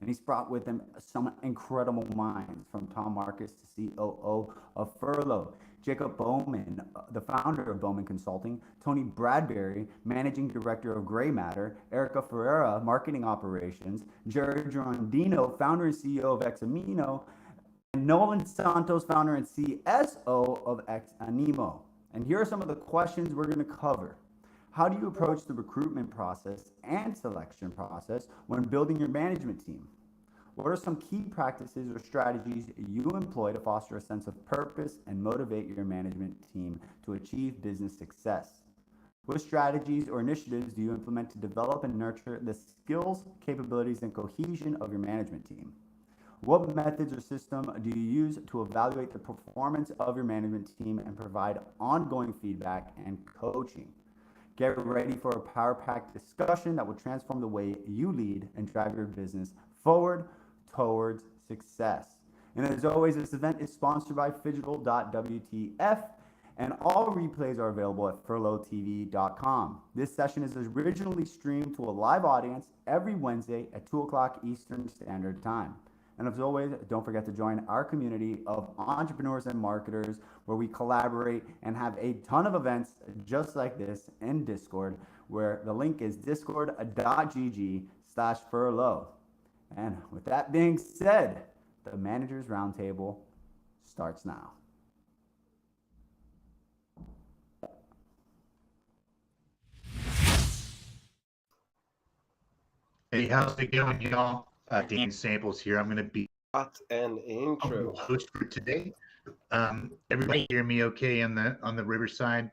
and he's brought with him some incredible minds, from Tom Marcus, the COO of Furlough, Jacob Bowman, the founder of Bowman Consulting, Tony Bradbury, managing director of Gray Matter, Erica Ferreira, marketing operations, Jared Girondino, founder and CEO of Examino, and Nolan Santos, founder and CSO of Xanimo. And here are some of the questions we're going to cover. How do you approach the recruitment process and selection process when building your management team? What are some key practices or strategies you employ to foster a sense of purpose and motivate your management team to achieve business success? What strategies or initiatives do you implement to develop and nurture the skills, capabilities, and cohesion of your management team? What methods or system do you use to evaluate the performance of your management team and provide ongoing feedback and coaching? Get ready for a power-packed discussion that will transform the way you lead and drive your business forward towards success. And as always, this event is sponsored by Phygital.wtf, and all replays are available at furloughtv.com. This session is originally streamed to a live audience every Wednesday at 2 o'clock Eastern Standard Time. And as always, don't forget to join our community of entrepreneurs and marketers, where we collaborate and have a ton of events just like this in Discord, where the link is discord.gg/furlough. And with that being said, the Managers Roundtable starts now. Hey, how's it going, y'all? Dan Samples here. I'm going to be an intro host for today. Everybody hear me okay on the Riverside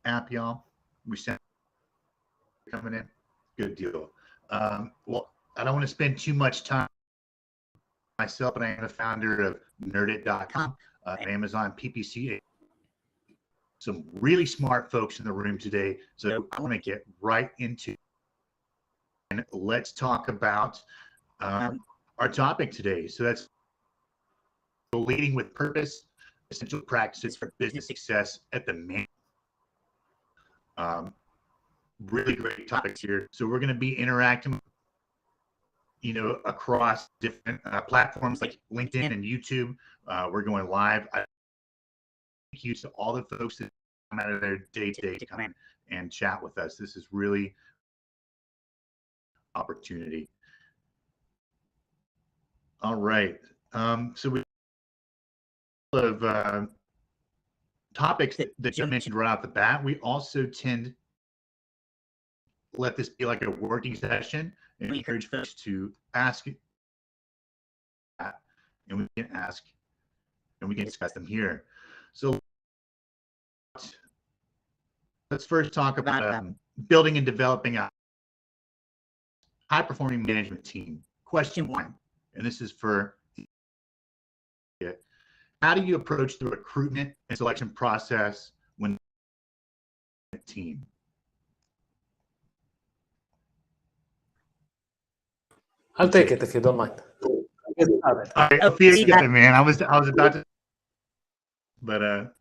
app, y'all? We sound coming in? Good deal. Well, I don't want to spend too much time myself, but I am the founder of Nerdit.com, Amazon PPC. Some really smart folks in the room today, so I want to get right into it. And let's talk about our topic today. So that's leading with purpose, essential practices for business success at the main. Really great topics here. So we're going to be interacting, across different platforms like LinkedIn and YouTube. We're going live. Thank you to all the folks that come out of their day-to-day to come in and chat with us. This is really opportunity. All right. So we have topics that you mentioned right off the bat. We also tend to let this be like a working session, and we encourage folks to ask, and we can ask, and we can discuss them here. So let's first talk about building and developing a high-performing management team. Question one, and this is for how do you approach the recruitment and selection process when a team? I'll take it if you don't mind. All right, Ophir, you got it, man. I was about to, but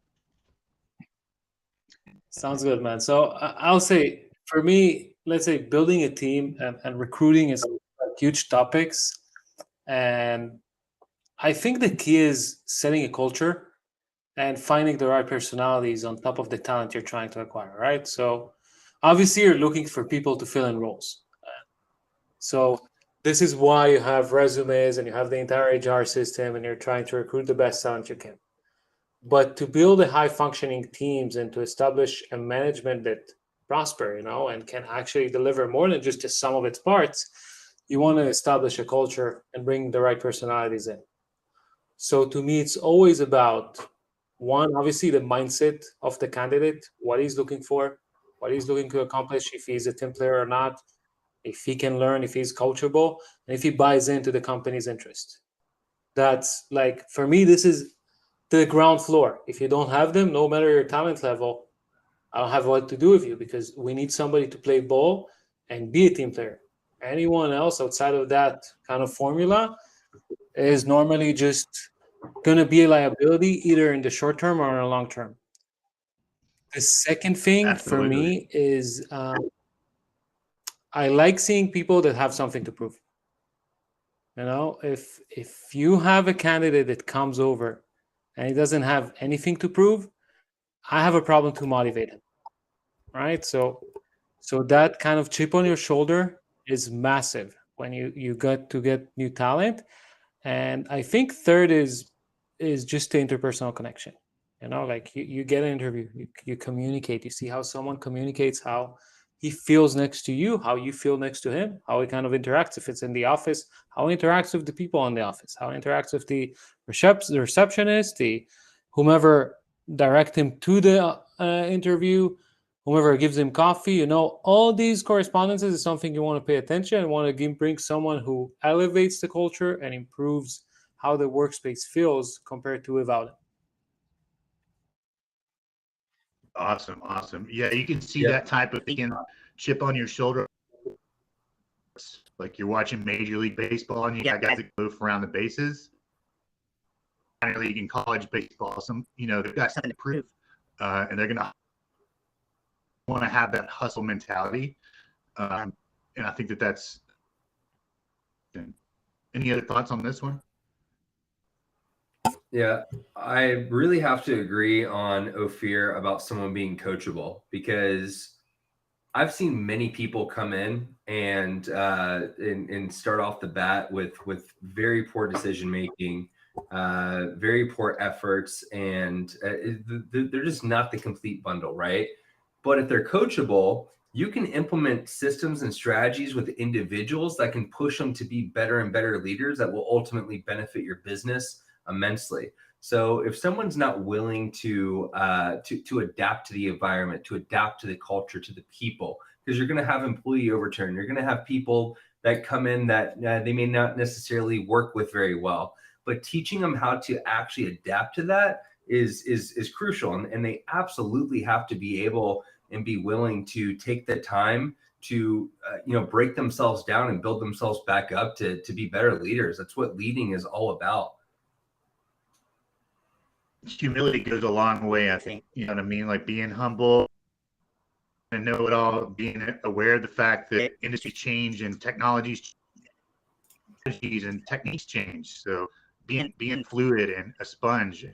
sounds good, man. So I'll say, for me, let's say building a team and recruiting is huge topics, and I think the key is setting a culture and finding the right personalities on top of the talent you're trying to acquire, right? So obviously you're looking for people to fill in roles. So this is why you have resumes and you have the entire HR system, and you're trying to recruit the best talent you can. But to build a high-functioning teams and to establish a management that prosper, and can actually deliver more than just the sum of its parts, you want to establish a culture and bring the right personalities in. So to me, it's always about, one, obviously the mindset of the candidate, what he's looking for, what he's looking to accomplish, if he's a team player or not, if he can learn, if he's coachable, and if he buys into the company's interest. That's like, for me, this is the ground floor. If you don't have them, no matter your talent level, I don't have what to do with you, because we need somebody to play ball and be a team player. Anyone else outside of that kind of formula is normally just going to be a liability, either in the short term or in the long term. The second thing for me is I like seeing people that have something to prove. You know, if you have a candidate that comes over and he doesn't have anything to prove, I have a problem to motivate him, right? So that kind of chip on your shoulder is massive when you get new talent. And I think third is just the interpersonal connection. You know, like you get an interview, you communicate, you see how someone communicates, how he feels next to you, how you feel next to him, how he kind of interacts. If it's in the office, how he interacts with the people in the office, how he interacts with the receptionist, the whomever direct him to the interview, whomever gives him coffee. You know, all these correspondences is something you want to pay attention and want to bring someone who elevates the culture and improves how the workspace feels compared to without it. Awesome, awesome. Yeah, you can see Yeah. that type of thing, chip on your shoulder. Like you're watching Major League Baseball and you got guys that move around the bases. Minor league and college baseball, they've got something to prove, and they're gonna want to have that hustle mentality. And I think that's. Any other thoughts on this one? Yeah, I really have to agree on Ophir about someone being coachable, because I've seen many people come in and start off the bat with very poor decision making, very poor efforts, and they're just not the complete bundle, right? But if they're coachable, you can implement systems and strategies with individuals that can push them to be better and better leaders that will ultimately benefit your business immensely. So if someone's not willing to adapt to the environment, to adapt to the culture, to the people, because you're going to have employee overturn, you're going to have people that come in that they may not necessarily work with very well, but teaching them how to actually adapt to that is crucial, and they absolutely have to be able and be willing to take the time to break themselves down and build themselves back up to be better leaders. That's what leading is all about. Humility goes a long way, I think. You know what I mean? Like being humble and know it all, being aware of the fact that industries change and technologies and techniques change. So being fluid and a sponge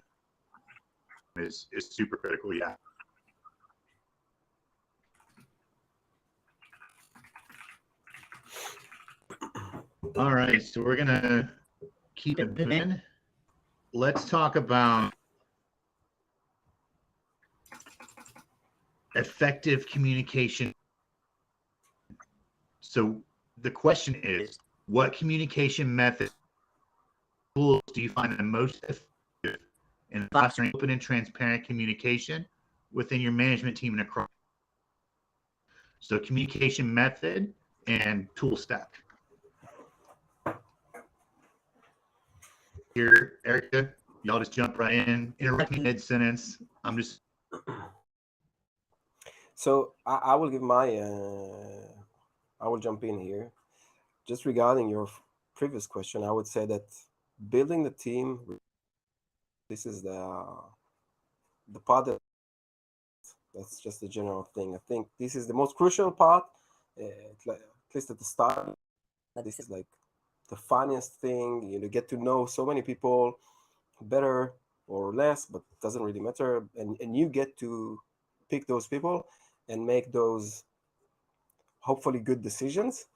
is super critical. Yeah. All right, so we're gonna keep it moving. Let's talk about effective communication. So the question is, what communication methods, tools do you find the most effective in fostering open and transparent communication within your management team and across? So communication method and tool stack. Here, Erica, y'all just jump right in. Interrupt me mid-sentence. I'm just. So I will give my, I will jump in here. Just regarding your previous question, I would say that building the team, this is the part that's just a general thing. I think this is the most crucial part, at least at the start. This is like the funniest thing. You get to know so many people better or less, but it doesn't really matter. And you get to pick those people and make those hopefully good decisions.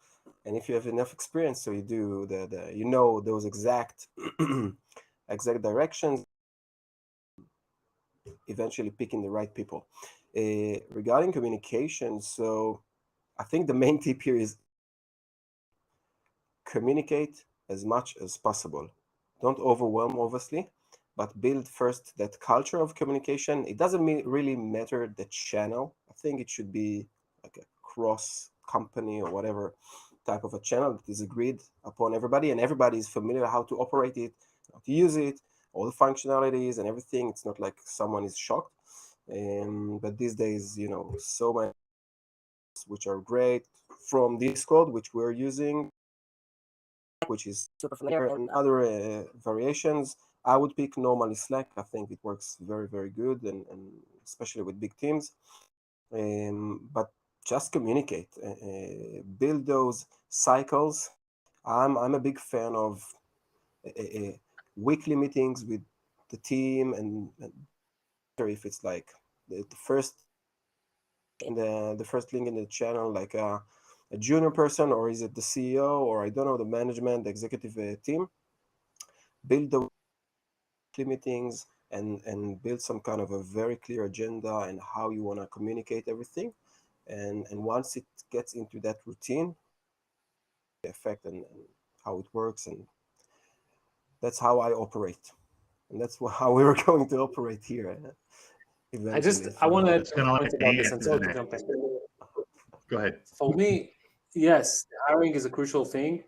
And if you have enough experience, so you do those exact directions, eventually picking the right people. Regarding communication, so I think the main tip here is communicate as much as possible. Don't overwhelm, obviously, but build first that culture of communication. It doesn't really matter the channel. I think it should be like a cross company or whatever type of a channel that is agreed upon everybody, and everybody is familiar how to operate it, how to use it, all the functionalities and everything. It's not like someone is shocked. But these days, so many which are great, from Discord, which we're using, which is super familiar, and other variations. I would pick normally Slack. I think it works very, very good, and especially with big teams. But just communicate, build those cycles I'm a big fan of weekly meetings with the team, and if it's like the first in the first link in the channel, like a junior person, or is it the CEO, or I don't know, the management, the executive team, build the weekly meetings and build some kind of a very clear agenda and how you want to communicate everything. And once it gets into that routine, the effect and how it works, and that's how I operate, and that's how we were going to operate here eventually. I want to add It's kind of a like point a about this, dance, and sorry isn't to it? jump in. Go ahead. For me, yes, hiring is a crucial thing,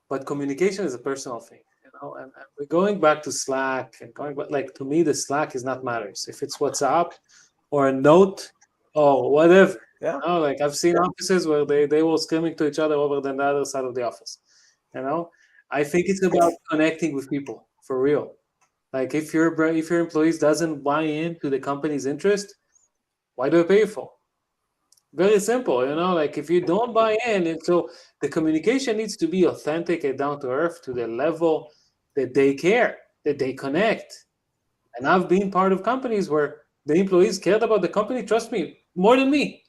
but communication is a personal thing. And we're going back to Slack and going back, like, to me, the Slack is not matters. If it's WhatsApp or a note or whatever. Yeah. Like, I've seen offices where they were screaming to each other over the other side of the office. I think it's about connecting with people for real. Like, if your employees doesn't buy into the company's interest, why do I pay you for? Very simple, like, if you don't buy in, and so the communication needs to be authentic and down to earth to the level that they care, that they connect. And I've been part of companies where the employees cared about the company, trust me, more than me.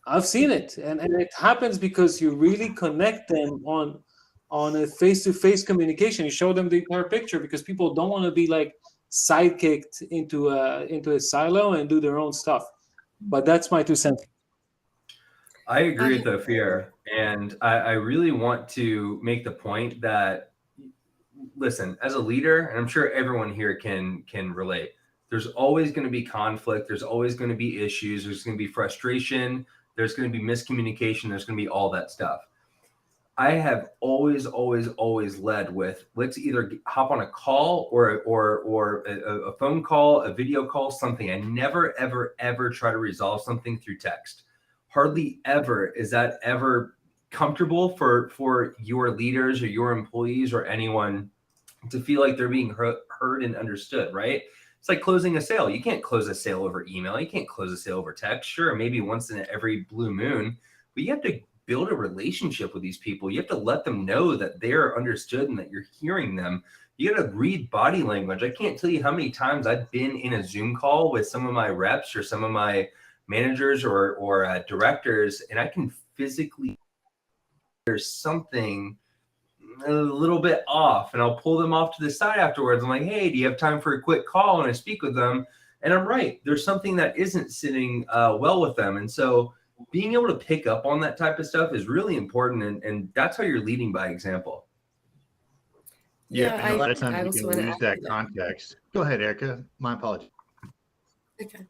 I've seen it. And it happens because you really connect them on a face-to-face communication. You show them the entire picture, because people don't want to be like sidekicked into a silo and do their own stuff. But that's my 2 cents. I agree with Ophir, and I really want to make the point that, listen, as a leader, and I'm sure everyone here can relate, there's always going to be conflict, there's always going to be issues, there's going to be frustration, there's going to be miscommunication, there's going to be all that stuff. I have always led with, let's either hop on a call or a phone call, a video call, something. I never, ever try to resolve something through text. Hardly ever is that ever comfortable for your leaders or your employees or anyone to feel like they're being heard and understood, right? It's like closing a sale. You can't close a sale over email. You can't close a sale over text. Sure, maybe once in every blue moon, but you have to build a relationship with these people. You have to let them know that they're understood and that you're hearing them. You got to read body language. I can't tell you how many times I've been in a Zoom call with some of my reps or some of my managers or directors, and I can physically, there's something a little bit off, and I'll pull them off to the side afterwards. I'm like, hey, do you have time for a quick call? And I speak with them, and I'm right. There's something that isn't sitting well with them. And so being able to pick up on that type of stuff is really important. And that's how you're leading by example. Yeah, Yeah, and a lot of I times you also can want to lose add that to that. context. Go ahead, Erica. My apologies. Okay.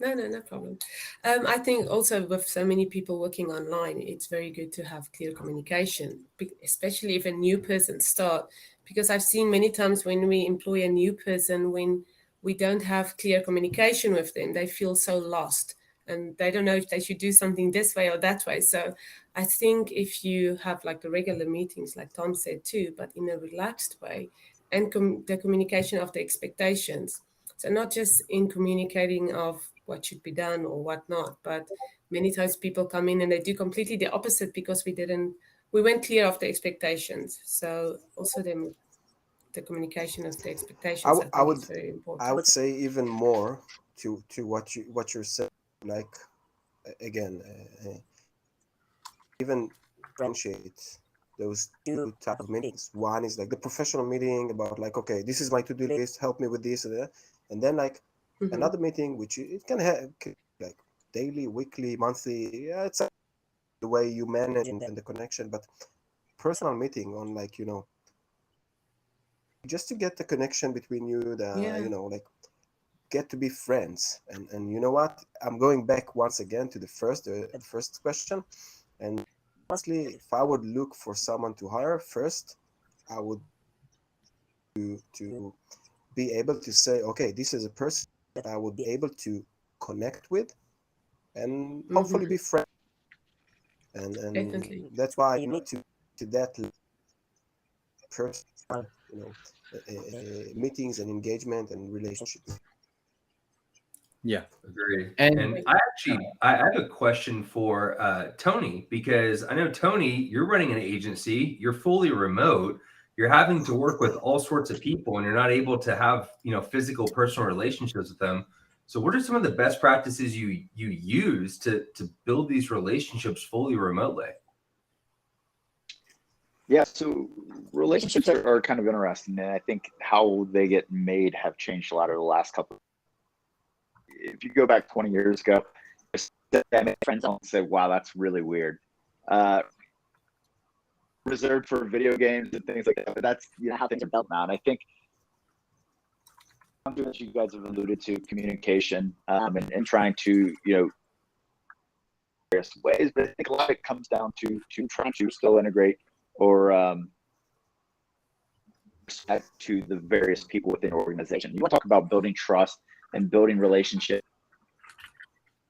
No problem. I think also with so many people working online, it's very good to have clear communication, especially if a new person starts. Because I've seen many times when we employ a new person, when we don't have clear communication with them, they feel so lost and they don't know if they should do something this way or that way. So I think if you have like the regular meetings, like Tom said too, but in a relaxed way, and the communication of the expectations. So not just in communicating of what should be done or what not, but many times people come in and they do completely the opposite because we weren't clear of the expectations. So also the communication of the expectations, I think, is very important. I would say even more to what you're saying. Like again, even differentiate those two type of meetings. One is like the professional meeting about like, okay, this is my to-do list, help me with this, and then like another meeting which it can have like daily, weekly, monthly. Yeah, it's the way you manage and the connection, but personal meeting on like just to get the connection between you, like get to be friends, and you know what? I'm going back once again to the first question, and honestly, if I would look for someone to hire first, I would to be able to say, okay, this is a person that I would be able to connect with and hopefully be friends. And Definitely. that's why I need to that person, meetings and engagement and relationships. Yeah. Agreed. And- And I have a question for Tony, because I know, Tony, you're running an agency, you're fully remote, you're having to work with all sorts of people, and you're not able to have, physical personal relationships with them. So what are some of the best practices you use to build these relationships fully remotely? Yeah, so relationships are kind of interesting, and I think how they get made have changed a lot over the last couple. If you go back 20 years ago, I made friends and say, "Wow, that's really weird." Reserved for video games and things like that, but that's how things are built now. And I think, as you guys have alluded to, communication and trying to various ways, but I think a lot of it comes down to trying to still integrate or respect to the various people within an organization. You want to talk about building trust and building relationship.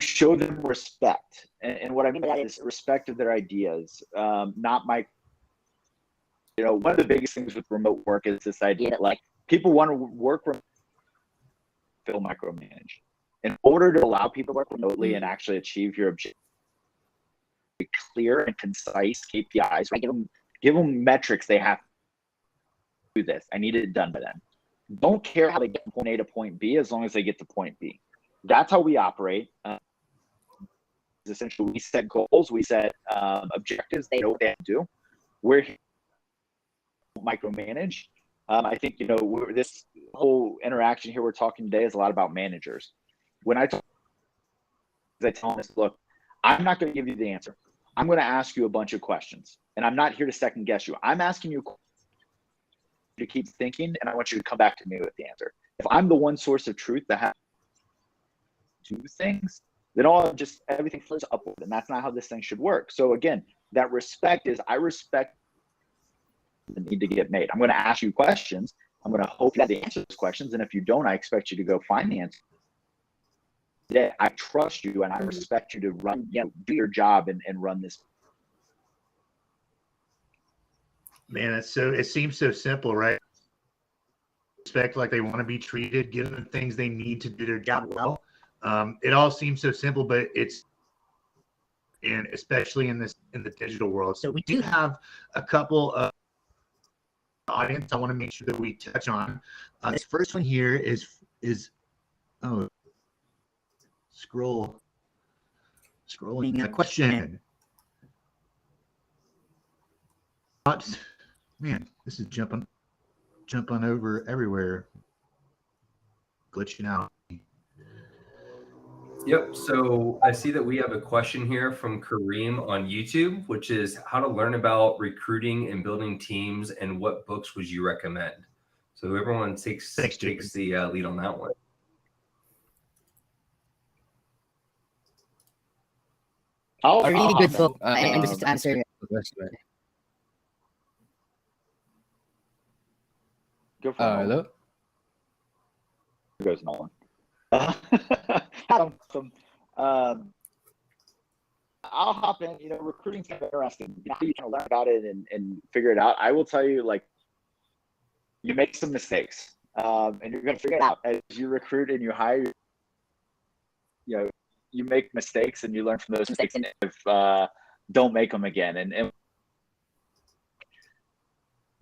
Show them respect, and what I mean by that is respect of their ideas. Not my, one of the biggest things with remote work is this idea that like people want to work remote, feel micromanage. In order to allow people to work remotely and actually achieve your objective, clear and concise KPIs, right? Give them metrics they have to do this. I need it done by then. Don't care how they get from point A to point B as long as they get to point B. That's how we operate. Essentially, we set goals, we set objectives. They know what they have to do. We're here to micromanage. I think, this whole interaction here we're talking today is a lot about managers. When I tell them this, look, I'm not going to give you the answer. I'm going to ask you a bunch of questions, and I'm not here to second guess you. I'm asking you to keep thinking, and I want you to come back to me with the answer. If I'm the one source of truth that has to do things, then everything flows upward, and that's not how this thing should work. So again, that respect is, I respect the need to get made. I'm going to ask you questions. I'm going to hope that the answer to those questions, and if you don't, I expect you to go find the answer. Yeah, I trust you, and I respect you to run, do your job and run this. Man, it seems so simple, right? Respect like they want to be treated, give them things they need to do their job well. It all seems so simple, but and especially in the digital world. So we do have a couple of audience I want to make sure that we touch on. This first one here is scrolling a question. Man, this is jumping over everywhere, glitching out. Yep. So I see that we have a question here from Kareem on YouTube, which is how to learn about recruiting and building teams, and what books would you recommend? So whoever takes the lead on that one. A really good book, and just to answer your question. Go for it. Hello? Here goes Nolan. I'll hop in. Recruiting's kind of interesting. You can learn about it and figure it out. I will tell you, like, you make some mistakes, and you're going to figure it out as you recruit and you hire. You make mistakes and you learn from those mistakes, and don't make them again. And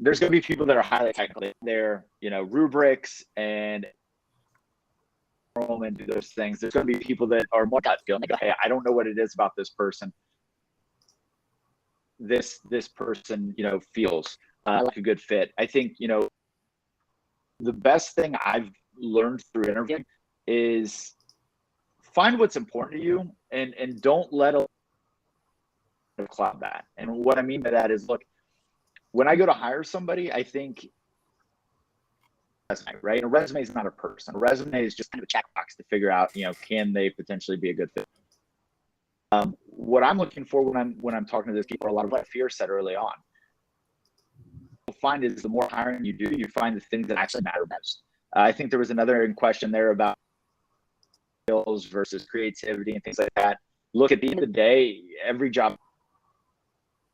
there's going to be people that are highly technical. They're, rubrics and do those things. There's going to be people that are more gut feel. They go, hey, I don't know what it is about this person. This person, feels like a good fit. I think, the best thing I've learned through interviewing is find what's important to you and don't let a cloud that. And what I mean by that is, look, when I go to hire somebody, I think resume, right? A resume is not a person. A resume is just kind of a checkbox to figure out, can they potentially be a good fit? What I'm looking for when I'm talking to those people are a lot of what Fear said early on. What you'll find is the more hiring you do, you find the things that actually matter most. I think there was another question there about skills versus creativity and things like that. Look, at the end of the day, every job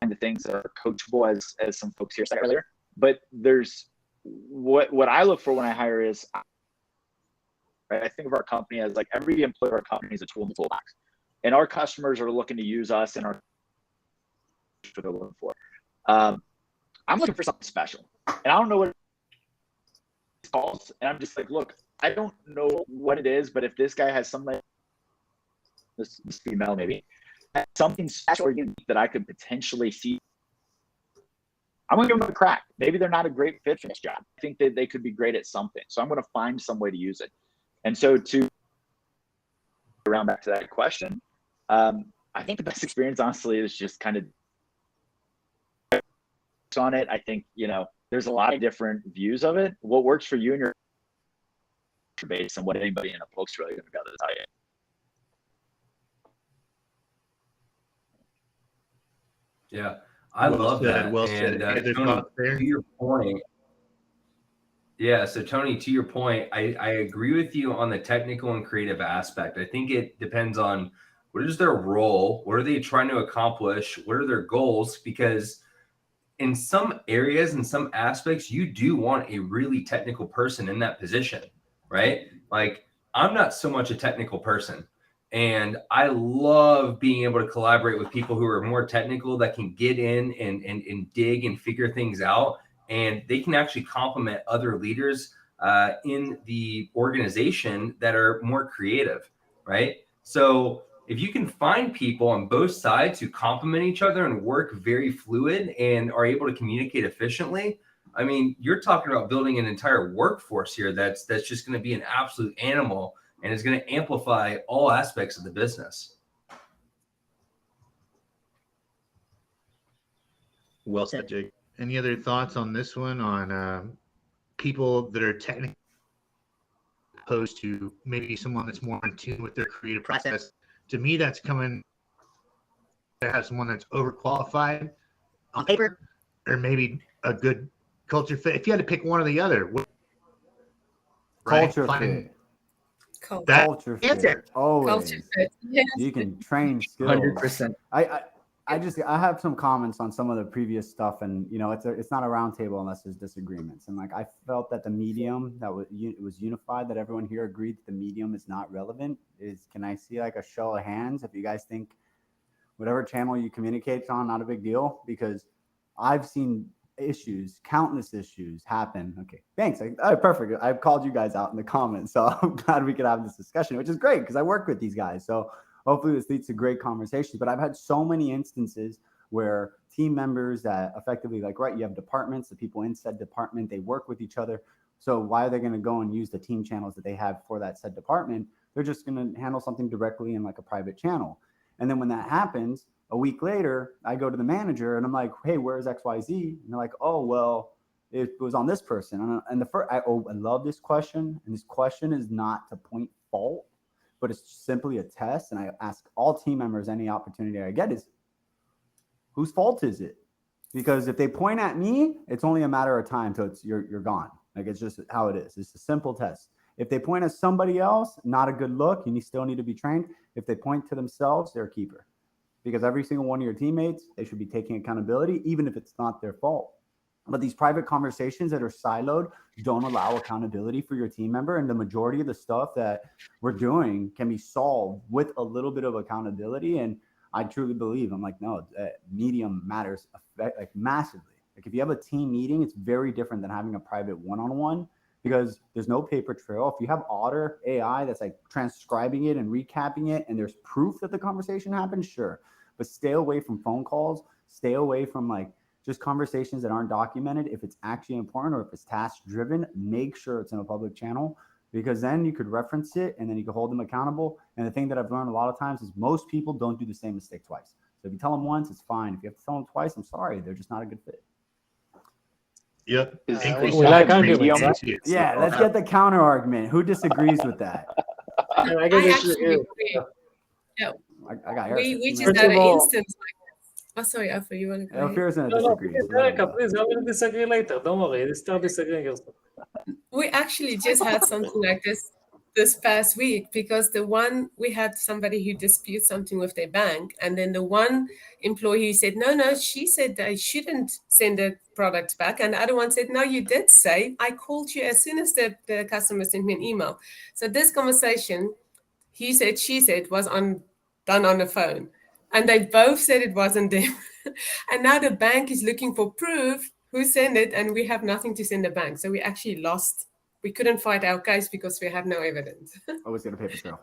and the things that are coachable, as some folks here said earlier. But there's what I look for when I hire is right? I think of our company as like every employee of our company is a tool in the toolbox, and our customers are looking to use us and our what they're looking for. I'm looking for something special, and I don't know what it's called. And I'm just like, look, I don't know what it is, but if this guy has something, this female maybe, has something special or unique that I could potentially see, I'm gonna give them a crack. Maybe they're not a great fit for this job. I think that they could be great at something. So I'm gonna find some way to use it. And so to round back to that question, I think the best experience, honestly, is just kind of on it. I think, you know, there's a lot of different views of it. What works for you and your based on what anybody in a book's really gonna be able to tell you. Yeah, I love that. Well said. And Any other Tony, thoughts there? to your point, yeah. So Tony, to your point, I agree with you on the technical and creative aspect. I think it depends on what is their role, what are they trying to accomplish, what are their goals, because in some areas, in some aspects, you do want a really technical person in that position, right? Like, I'm not so much a technical person, and I love being able to collaborate with people who are more technical that can get in and dig and figure things out, and they can actually complement other leaders in the organization that are more creative, right? So if you can find people on both sides who complement each other and work very fluid and are able to communicate efficiently, I mean, you're talking about building an entire workforce here that's just going to be an absolute animal and is going to amplify all aspects of the business. Well said, Jake. Any other thoughts on this one, on people that are technically opposed to maybe someone that's more in tune with their creative process? To me, that's coming to have someone that's overqualified on paper, or maybe a good culture fit. If you had to pick one or the other, Culture Finding fit. that Culture answer. fit. Always. Culture fit. Yes. You can train skills. 100%. I have some comments on some of the previous stuff, and you know, it's not a round table unless there's disagreements. And like, I felt that the medium that was unified, that everyone here agreed that the medium is not relevant. Can I see like a show of hands if you guys think whatever channel you communicate on, not a big deal? Because I've seen countless issues happen. Okay, thanks. Perfect. I've called you guys out in the comments, so I'm glad we could have this discussion, which is great because I work with these guys. So hopefully this leads to great conversations. But I've had so many instances where team members that effectively, like, right, you have departments, the people in said department, they work with each other. So why are they going to go and use the team channels that they have for that said department? They're just going to handle something directly in like a private channel. And then when that happens, a week later, I go to the manager and I'm like, hey, where's XYZ? And they're like, oh, well, it was on this person. And I love this question. And this question is not to point fault, but it's simply a test. And I ask all team members any opportunity I get is, whose fault is it? Because if they point at me, it's only a matter of time till you're gone. Like, it's just how it is. It's a simple test. If they point at somebody else, not a good look. You still need to be trained. If they point to themselves, they're a keeper. Because every single one of your teammates, they should be taking accountability, even if it's not their fault. But these private conversations that are siloed don't allow accountability for your team member. And the majority of the stuff that we're doing can be solved with a little bit of accountability. And I truly believe, I'm like, no, medium matters like massively. Like, if you have a team meeting, it's very different than having a private one-on-one, because there's no paper trail. If you have Otter AI that's like transcribing it and recapping it, and there's proof that the conversation happened, sure. But stay away from phone calls. Stay away from like just conversations that aren't documented. If it's actually important or if it's task driven, make sure it's in a public channel, because then you could reference it and then you can hold them accountable. And the thing that I've learned a lot of times is most people don't do the same mistake twice. So if you tell them once, it's fine. If you have to tell them twice, I'm sorry, they're just not a good fit. Yep. Is- Increase we like arguments, medium. huh? Yeah, let's get the counter argument. Who disagrees with that? I I guess actually agree. I got We just First had of an all- instance like this. Oh, sorry, Alpha, you want to go ahead? Ophir's gonna No, disagree. please, Erica, please, I'm going to disagree later. Don't worry. Start disagreeing yourself. We actually just had something like this past week, because we had somebody who disputes something with their bank, and then the one employee said, no, she said I shouldn't send a products back. And the other one said, no, you did say, I called you as soon as the customer sent me an email. So this conversation, he said, she said, was done on the phone. And they both said it wasn't them. And now the bank is looking for proof who sent it, and we have nothing to send the bank. So we actually lost. We couldn't fight our case because we had no evidence. Always get a paper trail.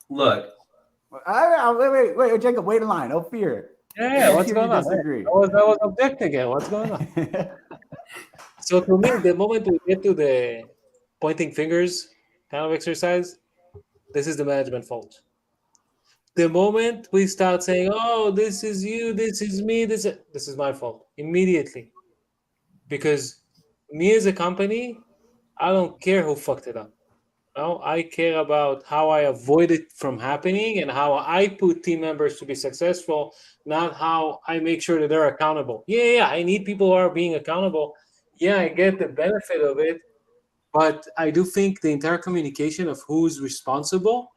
Look, Wait, Jacob, wait in line. No fear. Yeah, what's You going on? disagree. I was objecting again. What's going on? So to me, the moment we get to the pointing fingers kind of exercise, this is the management fault. The moment we start saying, "Oh, this is you, this is me, this is my fault," immediately, because me as a company, I don't care who fucked it up. No, I care about how I avoid it from happening and how I put team members to be successful, not how I make sure that they're accountable. Yeah, I need people who are being accountable. Yeah, I get the benefit of it, but I do think the entire communication of who's responsible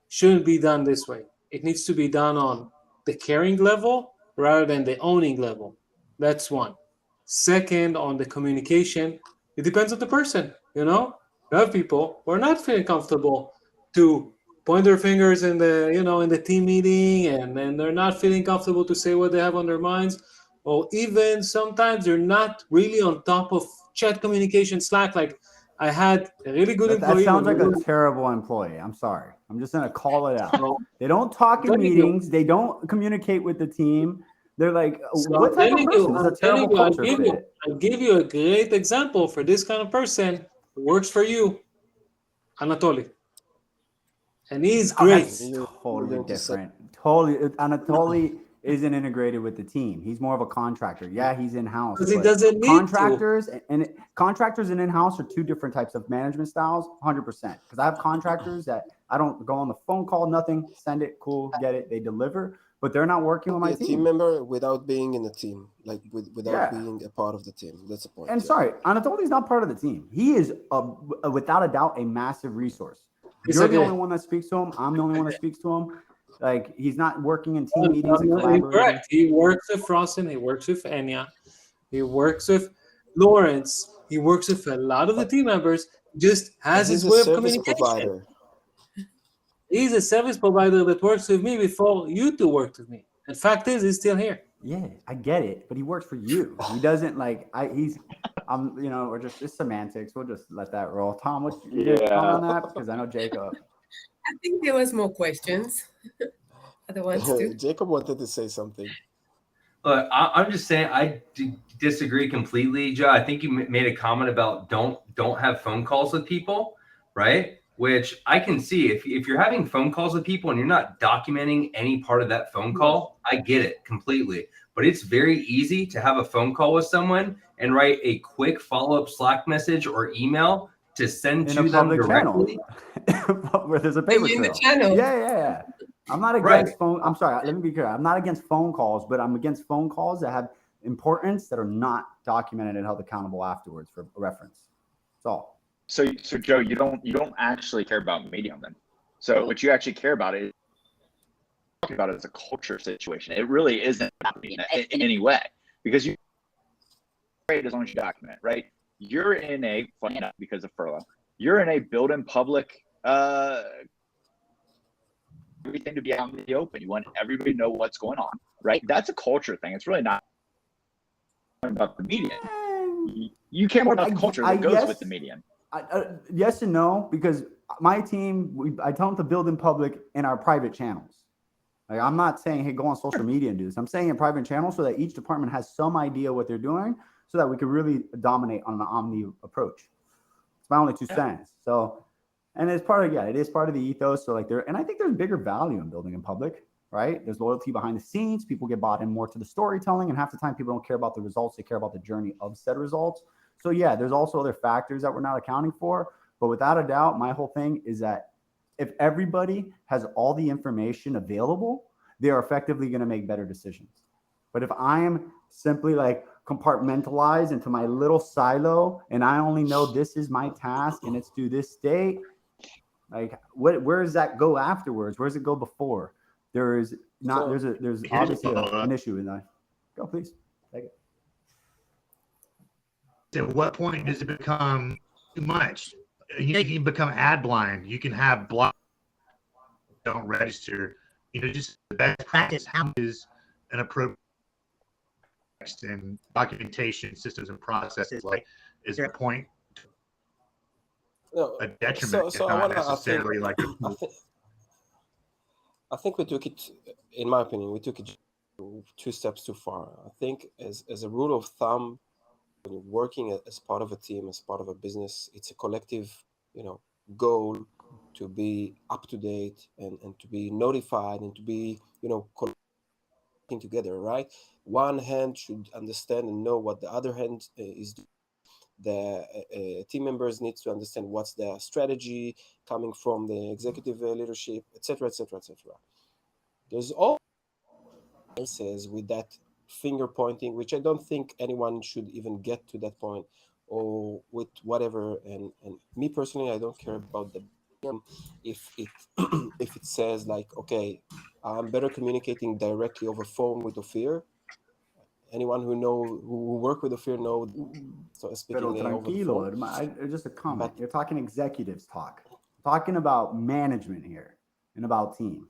shouldn't be done this way. It needs to be done on the caring level rather than the owning level. That's one. Second, on the communication, it depends on the person, you know? You have people who are not feeling comfortable to point their fingers in the team meeting, and then they're not feeling comfortable to say what they have on their minds, or even sometimes they're not really on top of chat communication, Slack. Like I had a really good That employee. sounds like when a we were- terrible employee. I'm sorry. I'm just gonna call it out. So- They don't talk in Telling you. meetings. They don't communicate with the team. They're like, So what type of I'm person? It's a telling terrible you, culture fit. I'll give you a great example for this kind of person who works for you, Anatoly. And he's great. That's You're totally going to say- different. Totally. Anatoly isn't integrated with the team. He's more of a contractor. Yeah, he's in house. Because he doesn't need to. Contractors and in-house are two different types of management styles, 100%. Because I have contractors that I don't go on the phone call, nothing, send it, cool, get it, they deliver, but they're not working with Be my a team team. member without being in a team, like without Yeah. being a part of the team. That's the point. And yeah. sorry, Anatoly's not part of the team. He is, without a doubt, a massive resource. It's You're the okay. only one that speaks to him. I'm the only one that speaks to him. Like, he's not working in team No, meetings and no, collaborating. correct. He works with Frosten. He works with Enya. He works with Lawrence. He works with a lot of the team members. Just has He's his a way of service communication. provider. He's a service provider that works with me before you two worked with me. And fact is, he's still here. Yeah, I get it, but he works for you. He doesn't like we're just it's semantics. We'll just let that roll. Tom, what's your comment on that? Because I know Jacob. I think there was more questions. Other ones too. Jacob wanted to say something. Look, I'm just saying I disagree completely, Joe. I think you made a comment about don't have phone calls with people, right? Which I can see if you're having phone calls with people and you're not documenting any part of that phone call, I get it completely. But it's very easy to have a phone call with someone and write a quick follow-up Slack message or email to send In to a them public channel. directly. Where there's a paper In the trail. channel. Yeah. I'm not against phone. I'm sorry. Let me be clear. I'm not against phone calls, but I'm against phone calls that have importance that are not documented and held accountable afterwards for reference. That's all. So Joe, you don't actually care about Medium then. So what you actually care about is talking about it as a culture situation. It really isn't about me in any way, because you as long as you document, right? You're in a funny enough, because of furlough, you're in a build in public everything to be out in the open. You want everybody to know what's going on, right? That's a culture thing. It's really not about the median. You care more about the culture that goes with the median. Yes and no, because my team, I tell them to build in public in our private channels. Like, I'm not saying, hey, go on social media and do this. I'm saying in private channels so that each department has some idea what they're doing so that we can really dominate on the omni approach. It's my only 2 cents. So, and it's part of, it is part of the ethos. So like and I think there's bigger value in building in public, right? There's loyalty behind the scenes. People get bought in more to the storytelling, and half the time people don't care about the results. They care about the journey of said results. So yeah, there's also other factors that we're not accounting for, but without a doubt, my whole thing is that if everybody has all the information available, they are effectively going to make better decisions. But if I'm simply like compartmentalized into my little silo and I only know this is my task and it's due this date, like where does that go afterwards? Where does it go before? There's obviously an issue in that. Go, please. Take it. at what point does it become too much? You can become ad blind. You can have block don't register. Just the best practice how is an appropriate and documentation systems and processes. Like, is there a point No, a detriment, so if I not want to. necessarily like I think we took it. In my opinion, we took it 2 steps too far. I think, as a rule of thumb, when you're working as part of a team, as part of a business, it's a collective, goal to be up to date and to be notified and to be, collecting together, right? One hand should understand and know what the other hand is doing. The team members need to understand what's the strategy coming from the executive leadership, etc., etc., etc. There's all cases with that finger pointing, which I don't think anyone should even get to that point, or with whatever. And me personally, I don't care about the if it if it says like, okay, I'm better communicating directly over phone with Ophir. Anyone who work with Ophir know. So speaking Pero over the tranquilo, phone. just a comment. But- You're talking executives talk. Talking about management here and about team.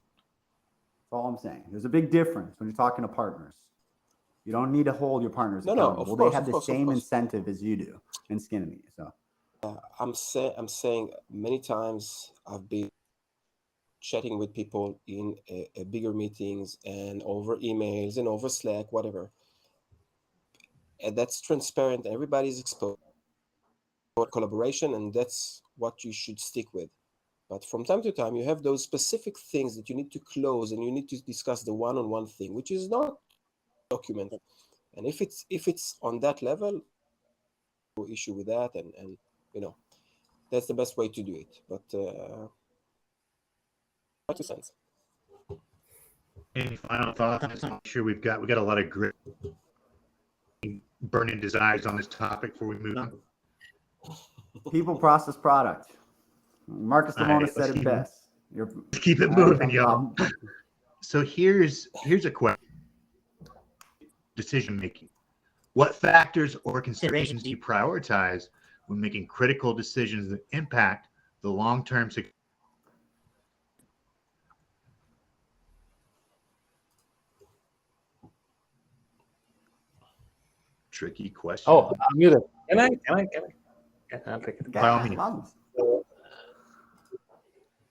That's all I'm saying. There's a big difference when you're talking to partners. You don't need to hold your partners No, accountable. of They course, have of the course, of same course. incentive as you do in Skinemy. So I'm saying many times I've been chatting with people in a bigger meetings and over emails and over Slack, whatever. And that's transparent. Everybody's exposed for collaboration, and that's what you should stick with. But from time to time, you have those specific things that you need to close, and you need to discuss the one-on-one thing, which is not documented. And if it's on that level, no issue with that, and that's the best way to do it. But my 2 cents. any final thoughts? I'm sure we've got a lot of great burning desires on this topic before we move on. people, process, product. Marcus All Lemonis right, said let's it best. You're, Let's keep it all right, moving, y'all. So here's a question. Decision making. What factors or considerations do you prioritize when making critical decisions that impact the long-term success? Tricky question. Oh, I'm muted. Can I? I'll take it. By all means.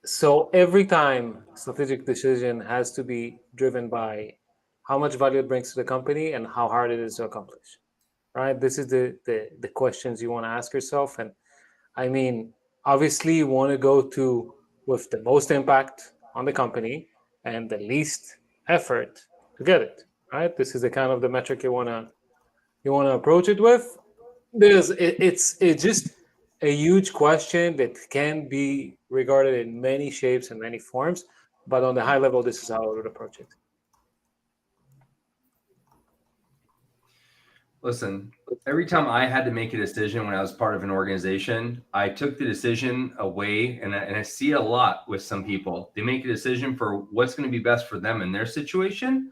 So every time strategic decision has to be driven by how much value it brings to the company and how hard it is to accomplish, right? This is the questions you want to ask yourself. And I mean, obviously you want to go to with the most impact on the company and the least effort to get it, right? This is the kind of the metric you want to approach it with. It's just a huge question that can be regarded in many shapes and many forms, but on the high level, this is how I would approach it. Listen, every time I had to make a decision when I was part of an organization, I took the decision away, and I see it a lot with some people. They make a decision for what's going to be best for them in their situation,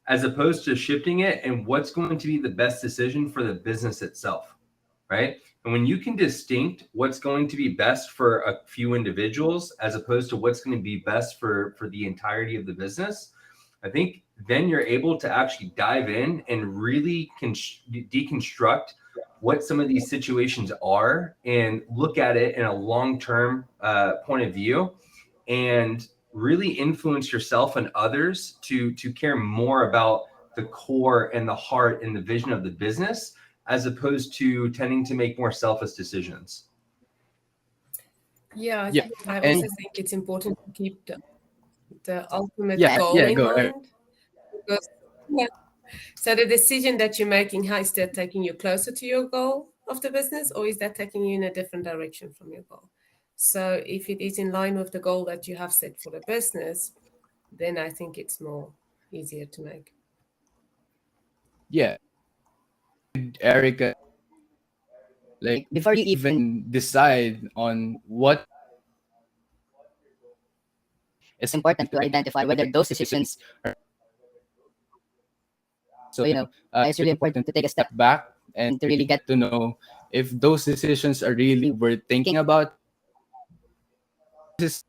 as opposed to shifting it and what's going to be the best decision for the business itself, right? And when you can distinct what's going to be best for a few individuals as opposed to what's going to be best for the entirety of the business, I think then you're able to actually dive in and really deconstruct what some of these situations are and look at it in a long-term point of view and really influence yourself and others to care more about the core and the heart and the vision of the business, as opposed to tending to make more selfish decisions. Yeah, Yeah, I and- also think it's important to keep the ultimate Yeah, goal yeah, in go ahead. mind. Because, so the decision that you're making, how is that taking you closer to your goal of the business, or is that taking you in a different direction from your goal? So if it is in line with the goal that you have set for the business, then I think it's more easier to make. Yeah. Erica, like before you even decide on what, it's important to identify whether those decisions are, so it's really important to take a step back and to really get to know if those decisions are really worth thinking about. This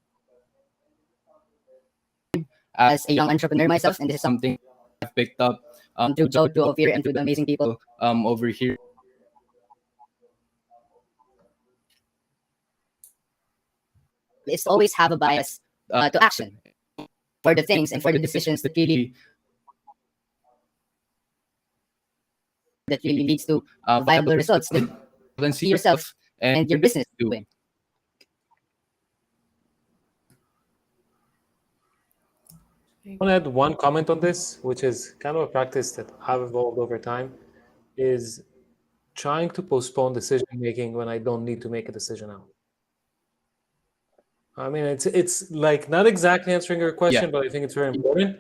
is, as a young entrepreneur myself, and this is something I've picked up through Joe, through Ophir, and through the amazing people over here. Is to always have a bias to action for the things and for the decisions that really leads to viable results that you can see yourself and your business doing. I want to add one comment on this, which is kind of a practice that I've evolved over time, is trying to postpone decision making when I don't need to make a decision now. I mean, it's like not exactly answering your question, but I think it's very important,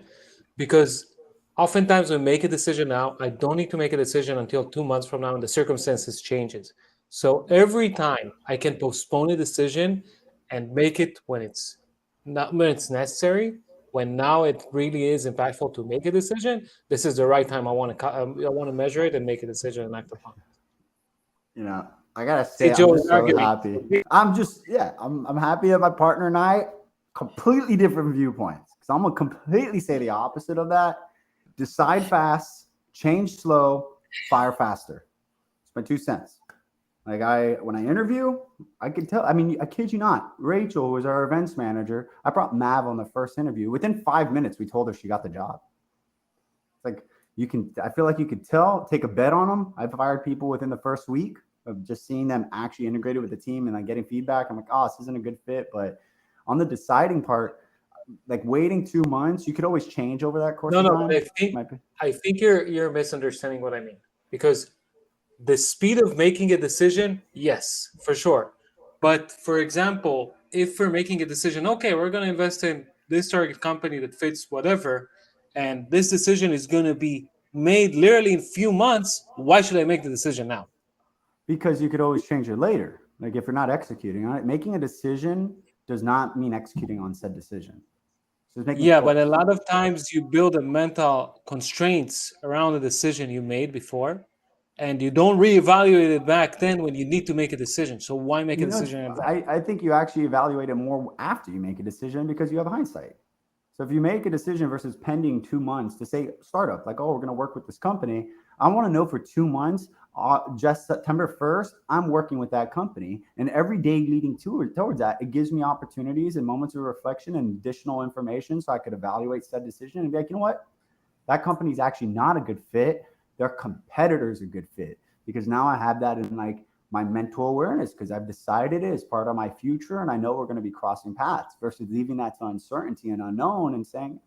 because oftentimes when we make a decision now, I don't need to make a decision until 2 months from now and the circumstances changes. So every time I can postpone a decision and make it when it's necessary, when now it really is impactful to make a decision, this is the right time. I want to measure it and make a decision and act upon it. You know, I gotta say, Joe, I'm just so happy. I'm happy that my partner and I completely different viewpoints. Because I'm gonna completely say the opposite of that. Decide fast, change slow, fire faster. It's my 2 cents. Like when I interview, I could tell. I mean, I kid you not. Rachel was our events manager. I brought Mav on the first interview. Within 5 minutes, we told her she got the job. It's like I feel like you could tell, take a bet on them. I've fired people within the first week of just seeing them actually integrated with the team and like getting feedback. I'm like, oh, this isn't a good fit. But on the deciding part, like waiting 2 months, you could always change over that course of time. I think you're misunderstanding what I mean, because the speed of making a decision, yes, for sure. But for example, if we're making a decision, okay, we're going to invest in this target company that fits whatever, and this decision is going to be made literally in a few months, why should I make the decision now? Because you could always change it later. Like if you're not executing on it, making a decision does not mean executing on said decision. So but a lot of times you build a mental constraints around the decision you made before, and you don't reevaluate it back then when you need to make a decision. So why make a decision? I think you actually evaluate it more after you make a decision because you have hindsight. So if you make a decision versus pending 2 months to say startup, like, oh, we're going to work with this company. I want to know for 2 months, just September 1st, I'm working with that company. And every day leading towards that, it gives me opportunities and moments of reflection and additional information so I could evaluate said decision and be like, you know what? That company is actually not a good fit. Their competitors are a good fit, because now I have that in like my mental awareness, because I've decided it is part of my future and I know we're going to be crossing paths, versus leaving that to uncertainty and unknown and saying,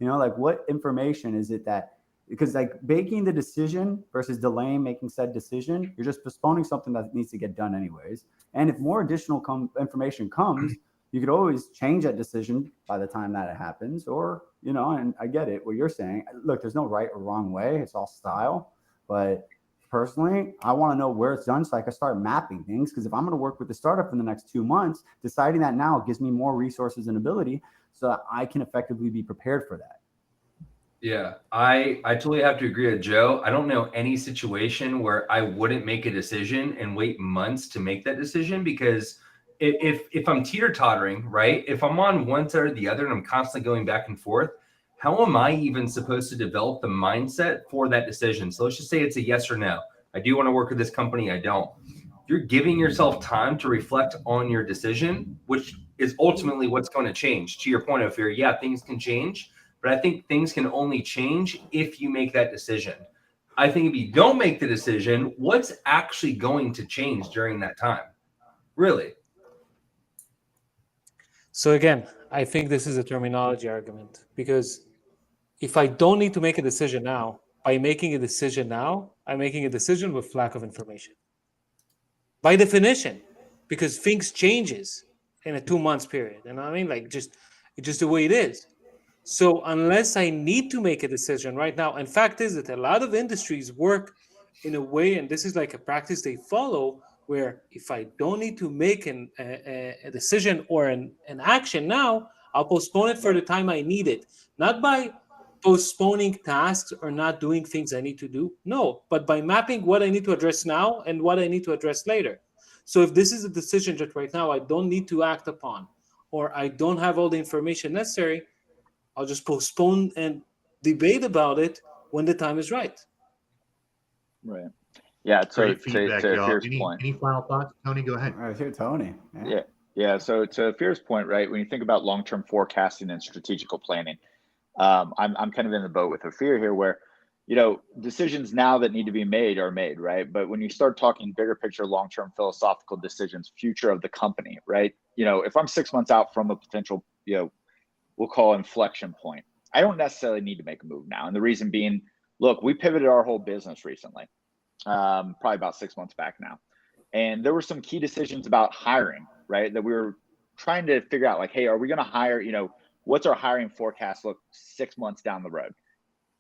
like what information is it that, because like making the decision versus delaying making said decision, you're just postponing something that needs to get done anyways. And if more additional information comes, you could always change that decision by the time that it happens. Or, and I get it, what you're saying. Look, there's no right or wrong way. It's all style. But personally, I want to know where it's done so I can start mapping things. Because if I'm going to work with the startup in the next 2 months, deciding that now gives me more resources and ability so that I can effectively be prepared for that. Yeah, I totally have to agree with Joe. I don't know any situation where I wouldn't make a decision and wait months to make that decision, because if I'm teeter-tottering, right? If I'm on one side or the other and I'm constantly going back and forth, how am I even supposed to develop the mindset for that decision? So let's just say it's a yes or no. I do want to work with this company. I don't. You're giving yourself time to reflect on your decision, which is ultimately what's going to change. To your point of fear, yeah, things can change, but I think things can only change if you make that decision. I think if you don't make the decision, what's actually going to change during that time? Really? So again, I think this is a terminology argument, because if I don't need to make a decision now, by making a decision now, I'm making a decision with lack of information. By definition, because things changes in a 2 months period. And I mean, like it's just the way it is. So unless I need to make a decision right now, and fact is that a lot of industries work in a way, and this is like a practice they follow, where if I don't need to make a decision or an action now, I'll postpone it for the time I need it. Not by postponing tasks or not doing things I need to do? No, but by mapping what I need to address now and what I need to address later. So if this is a decision that right now I don't need to act upon, or I don't have all the information necessary, I'll just postpone and debate about it when the time is right. Right. Yeah. So Great feedback, to y'all. Fear's Any, point. any final thoughts? Tony, go ahead. All right, here, Tony. Yeah. Yeah. So to Fear's point, right? When you think about long-term forecasting and strategical planning, I'm kind of in the boat with Ophir here, where decisions now that need to be made are made, right? But when you start talking bigger picture, long-term philosophical decisions, future of the company, right? If I'm 6 months out from a potential, we'll call inflection point, I don't necessarily need to make a move now. And the reason being, look, we pivoted our whole business recently, probably about 6 months back now. And there were some key decisions about hiring, right? That we were trying to figure out, like, hey, are we going to hire, what's our hiring forecast look 6 months down the road?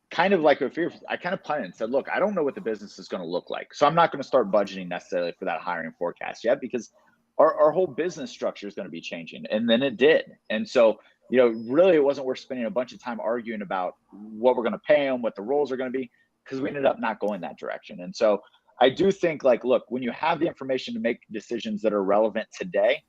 Kind of like if I kind of punted and said, look, I don't know what the business is going to look like. So I'm not going to start budgeting necessarily for that hiring forecast yet, because our whole business structure is going to be changing. And then it did. And so, really it wasn't worth spending a bunch of time arguing about what we're going to pay them, what the roles are going to be, because we ended up not going that direction. And so I do think, like, look, when you have the information to make decisions that are relevant today,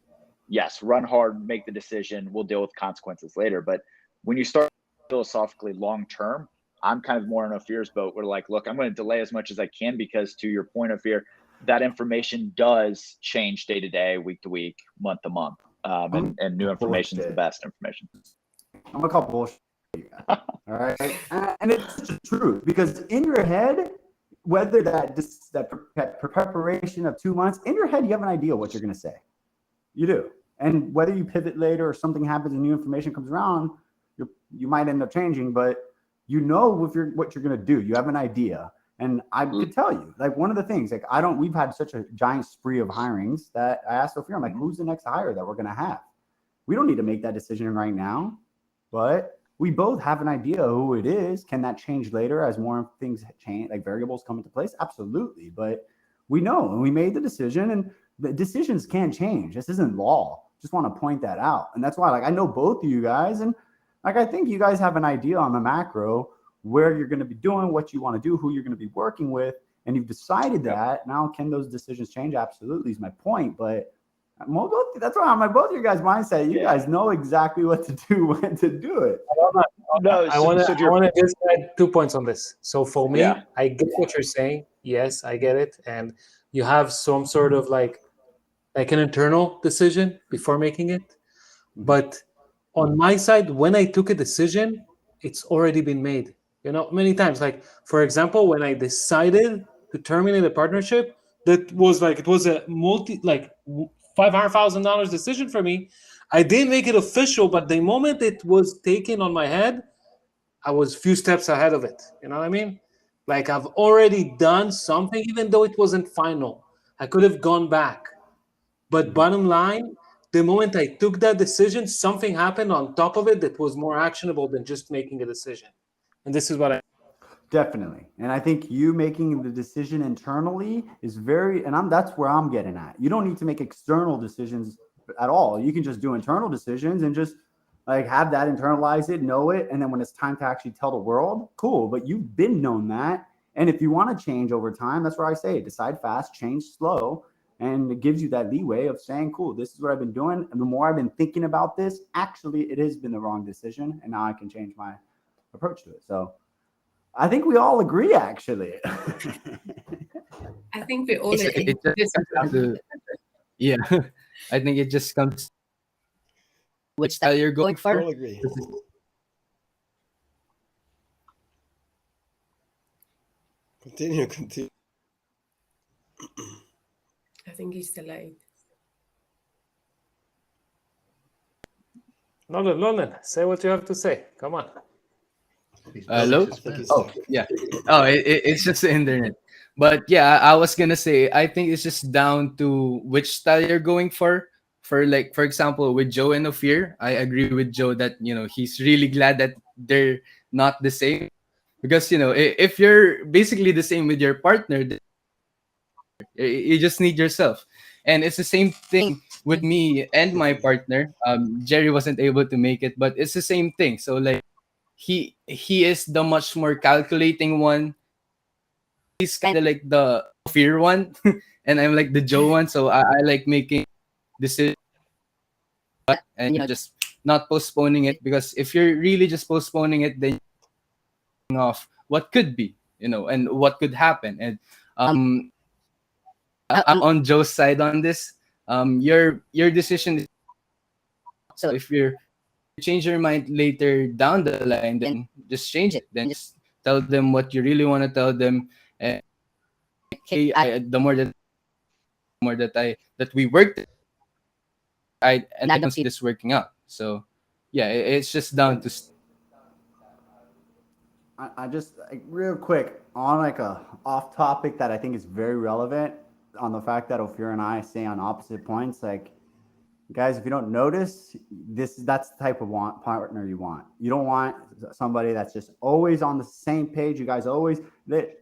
yes, run hard, make the decision. We'll deal with consequences later. But when you start philosophically long-term, I'm kind of more in Ophir's boat. We're like, look, I'm going to delay as much as I can, because to your point, Ophir, that information does change day to day, week to week, month to month. And new information is the best information. I'm gonna call bullshit. All right, and it's the truth, because in your head, whether that preparation of 2 months, in your head, you have an idea what you're gonna say. You do, and whether you pivot later or something happens and new information comes around, you might end up changing, but what you're gonna do. You have an idea. And I could tell you, like, one of the things, like, we've had such a giant spree of hirings that I asked Ophir, I'm like, who's the next hire that we're going to have? We don't need to make that decision right now, but we both have an idea of who it is. Can that change later as more things change, like variables come into place? Absolutely. But we know, and we made the decision, and the decisions can change. This isn't law. Just want to point that out. And that's why, like, I know both of you guys, and like, I think you guys have an idea on the macro where you're going to be doing, what you want to do, who you're going to be working with, and you've decided that. Now, can those decisions change? Absolutely is my point. But that's why I'm like, both of your guys' mindset, you guys know exactly what to do, when to do it. I want to just add 2 points on this. So for me, I get what you're saying. Yes, I get it. And you have some sort of like an internal decision before making it. But on my side, when I took a decision, it's already been made. Many times, like, for example, when I decided to terminate a partnership, that was like, it was a $500,000 decision for me. I didn't make it official, but the moment it was taken on my head, I was a few steps ahead of it. You know what I mean? Like, I've already done something, even though it wasn't final. I could have gone back. But bottom line, the moment I took that decision, something happened on top of it that was more actionable than just making a decision. And this is what I definitely. And I think you making the decision internally is that's where I'm getting at. You don't need to make external decisions at all. You can just do internal decisions and just like have that internalize it, know it. And then when it's time to actually tell the world, cool. But you've been known that. And if you want to change over time, that's where I say decide fast, change slow. And it gives you that leeway of saying, cool, this is what I've been doing. And the more I've been thinking about this, actually, it has been the wrong decision. And now I can change my approach to it. So I think we all agree, actually. I think we all agree. Yeah, I think it just comes which style you're going for. All agree. Continue. I think he's delayed. Nolan, say what you have to say. Come on. Hello? Oh, yeah. Oh, it's just the internet. But yeah, I was gonna say, I think it's just down to which style you're going for. For example, with Joe and Ophir, I agree with Joe that, he's really glad that they're not the same. Because, if you're basically the same with your partner, you just need yourself. And it's the same thing with me and my partner. Jerry wasn't able to make it, but it's the same thing. So like, he is the much more calculating one. He's kind of like the fear one, and I'm like the Joe one. So I like making decisions and just not postponing it, because if you're really just postponing it, then you're off what could be, and what could happen. And I'm on Joe's side on this. Your decision is, so if you change your mind later down the line, then just change it. Then just tell them what you really want to tell them. And hey, the more that we worked, I don't see this working out. So yeah, it's just down to. I just like, real quick on like a off topic that I think is very relevant on the fact that Ophir and I say on opposite points. Like, guys, if you don't notice, that's the type of partner you want. You don't want somebody that's just always on the same page. You guys always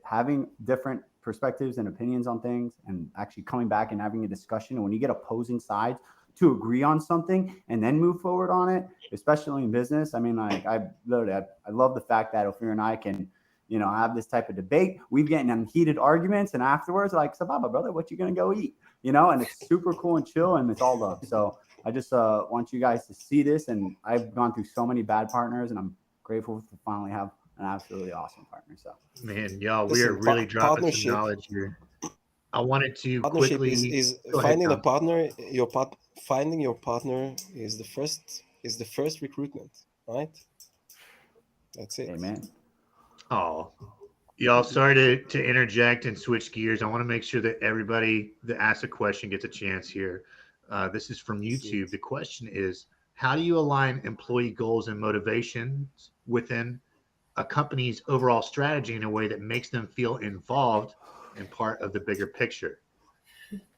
having different perspectives and opinions on things, and actually coming back and having a discussion. And when you get opposing sides to agree on something and then move forward on it, especially in business. I mean, like I love the fact that Ophir and I can, have this type of debate. We've gotten in heated arguments, and afterwards, like, Sababa, brother, what you gonna go eat? And it's super cool and chill, and it's all love. So I just want you guys to see this, and I've gone through so many bad partners, and I'm grateful to finally have an absolutely awesome partner. So, man, y'all, we are really dropping some knowledge here. I wanted to quickly is finding a partner. Finding your partner is the first recruitment, right? That's it. Amen. Oh, y'all, sorry to interject and switch gears. I want to make sure that everybody that asks a question gets a chance here. This is from YouTube. The question is, how do you align employee goals and motivations within a company's overall strategy in a way that makes them feel involved and part of the bigger picture?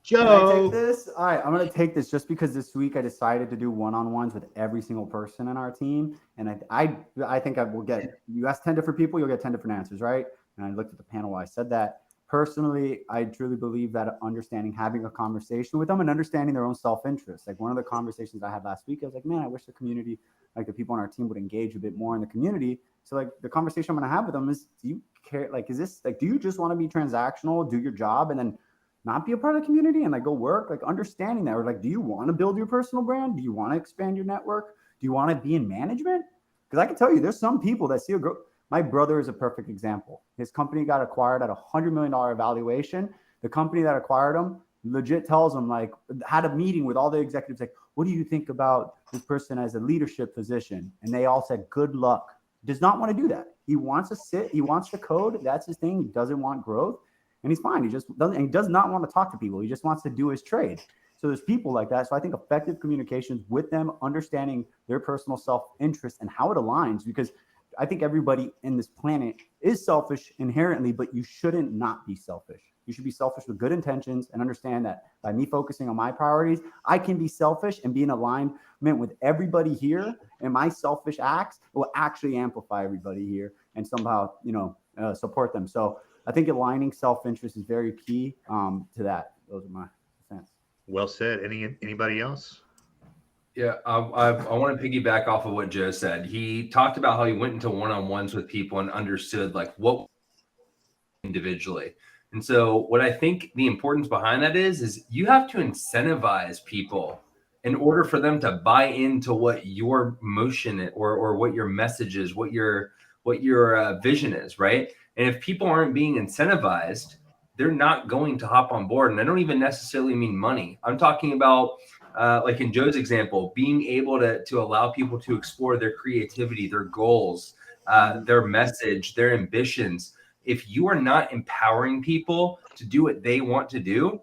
Joe. Can I take this? All right, I'm going to take this just because this week I decided to do one-on-ones with every single person in our team. And I think I will get, you ask 10 different people, you'll get 10 different answers, right? And I looked at the panel while I said that. Personally, I truly believe that understanding, having a conversation with them and understanding their own self-interest. Like one of the conversations I had last week, I was like, man, I wish the community, like the people on our team would engage a bit more in the community. So like the conversation I'm going to have with them is, do you care? Like, is this like, do you just want to be transactional, do your job, and then not be a part of the community and like go work? Like understanding that, or like, do you want to build your personal brand? Do you want to expand your network? Do you want to be in management? Because I can tell you, there's some people that see a growth. My brother is a perfect example. His company got acquired at $100 million valuation. The company that acquired him legit tells him, like, had a meeting with all the executives, like, what do you think about this person as a leadership position? And they all said, good luck. Does not want to do that. He wants to sit. He wants to code. That's his thing. He doesn't want growth. And he's fine. He just doesn't. And he does not want to talk to people. He just wants to do his trade. So there's people like that. So I think effective communications with them, understanding their personal self-interest and how it aligns, because I think everybody in this planet is selfish inherently, but you shouldn't not be selfish. You should be selfish with good intentions and understand that by me focusing on my priorities, I can be selfish and be in alignment with everybody here. And my selfish acts will actually amplify everybody here and somehow, support them. So I think aligning self-interest is very key to that. Those are my sense. Well said. Anybody else? Yeah, I want to piggyback off of what Joe said. He talked about how he went into one-on-ones with people and understood like what individually. And so what I think the importance behind that is you have to incentivize people in order for them to buy into what your motion or what your message is, what your vision is, right? And if people aren't being incentivized, they're not going to hop on board. And I don't even necessarily mean money. I'm talking about, like in Joe's example, being able to allow people to explore their creativity, their goals, their message, their ambitions. If you are not empowering people to do what they want to do,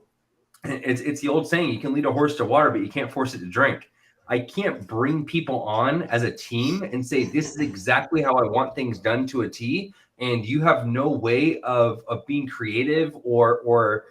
it's the old saying, you can lead a horse to water, but you can't force it to drink. I can't bring people on as a team and say, this is exactly how I want things done to a T. And you have no way of being creative or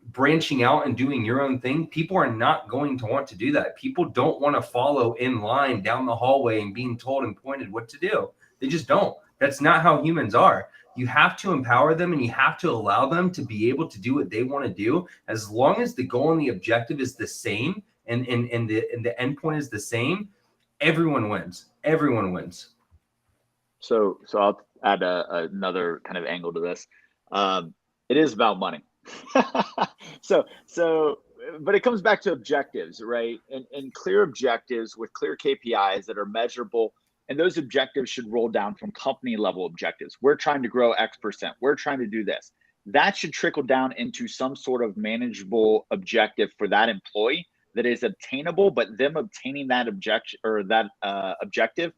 branching out and doing your own thing. People are not going to want to do that. People don't want to follow in line down the hallway and being told and pointed what to do. They just don't. That's not how humans are. You have to empower them and you have to allow them to be able to do what they want to do. As long as the goal and the objective is the same and the end point is the same, everyone wins. Everyone wins. So I'll add another kind of angle to this. It is about money. But it comes back to objectives, right? And clear objectives with clear KPIs that are measurable. And those objectives should roll down from company level objectives. We're trying to grow X%. We're trying to do this. That should trickle down into some sort of manageable objective for that employee that is obtainable, but them obtaining that objective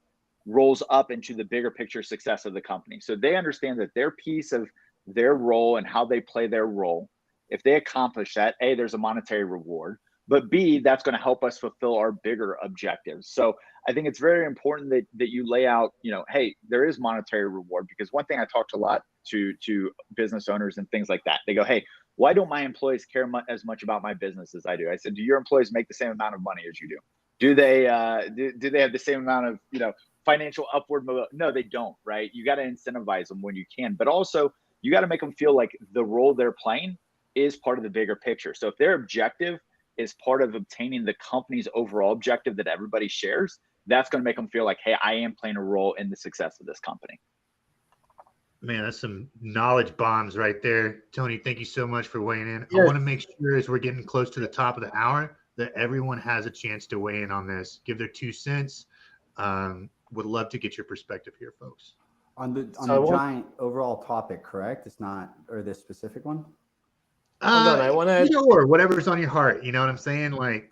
rolls up into the bigger picture success of the company. So they understand that their piece of their role and how they play their role, if they accomplish that, A, there's a monetary reward, but B, that's going to help us fulfill our bigger objectives. So I think it's very important that you lay out, hey, there is monetary reward, because one thing I talked a lot to business owners and things like that, they go, hey, why don't my employees care as much about my business as I do? I said, do your employees make the same amount of money as you do? Do they do they have the same amount of financial upward mobility? No, they don't, right? You got to incentivize them when you can, but also you got to make them feel like the role they're playing is part of the bigger picture. So if their objective is part of obtaining the company's overall objective that everybody shares, that's going to make them feel like, hey, I am playing a role in the success of this company. Man, that's some knowledge bombs right there. Tony, thank you so much for weighing in. Yeah. I want to make sure as we're getting close to the top of the hour that everyone has a chance to weigh in on this, give their 2 cents. Would love to get your perspective here, folks. On the giant overall topic, correct? It's not, or this specific one? Hold on, I want to or whatever's on your heart. You know what I'm saying? Like,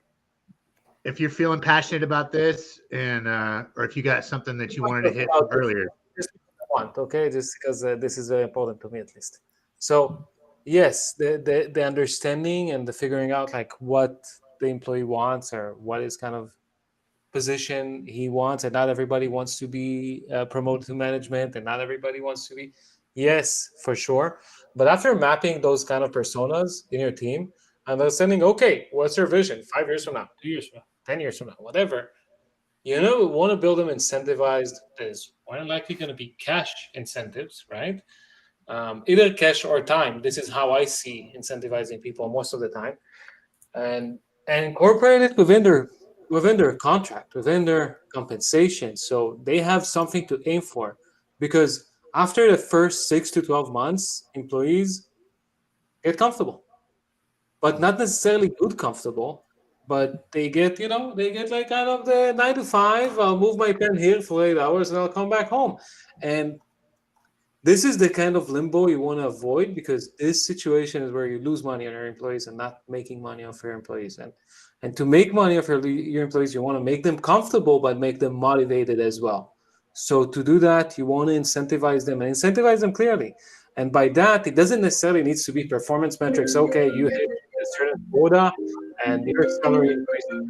if you're feeling passionate about this, and or if you got something that you wanted to hit earlier. Okay, just because this is very important to me, at least. So yes, the understanding and the figuring out like what the employee wants or what is kind of position he wants, and not everybody wants to be promoted to management, and not everybody wants to be. Yes, for sure. But after mapping those kind of personas in your team, and understanding, okay, what's your vision 5 years from now, 2 years from now, 10 years from now, whatever, we want to build them incentivized. There's more than likely going to be cash incentives, right? Either cash or time. This is how I see incentivizing people most of the time, and incorporate it within their contract, within their compensation, so they have something to aim for. Because after the first 6 to 12 months, employees get comfortable, but not necessarily good comfortable. But they get like kind of the 9 to 5. I'll move my pen here for 8 hours and I'll come back home. And this is the kind of limbo you want to avoid, because this situation is where you lose money on your employees and not making money off your employees. And to make money off your employees, you want to make them comfortable, but make them motivated as well. So to do that, you want to incentivize them and incentivize them clearly. And by that, it doesn't necessarily need to be performance metrics. Okay, you hit a certain quota and your salary increases